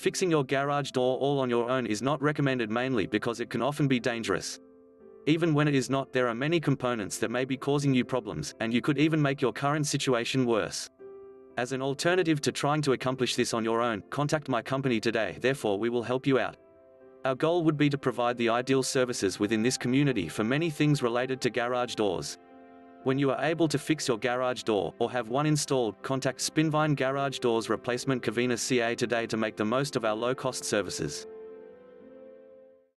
Fixing your garage door all on your own is not recommended, mainly because it can often be dangerous. Even when it is not, there are many components that may be causing you problems, and you could even make your current situation worse. As an alternative to trying to accomplish this on your own, contact my company today. Therefore, we will help you out. Our goal would be to provide the ideal services within this community for many things related to garage doors. When you are able to fix your garage door, or have one installed, contact Spinvine Garage Doors Replacement Covina CA today to make the most of our low-cost services.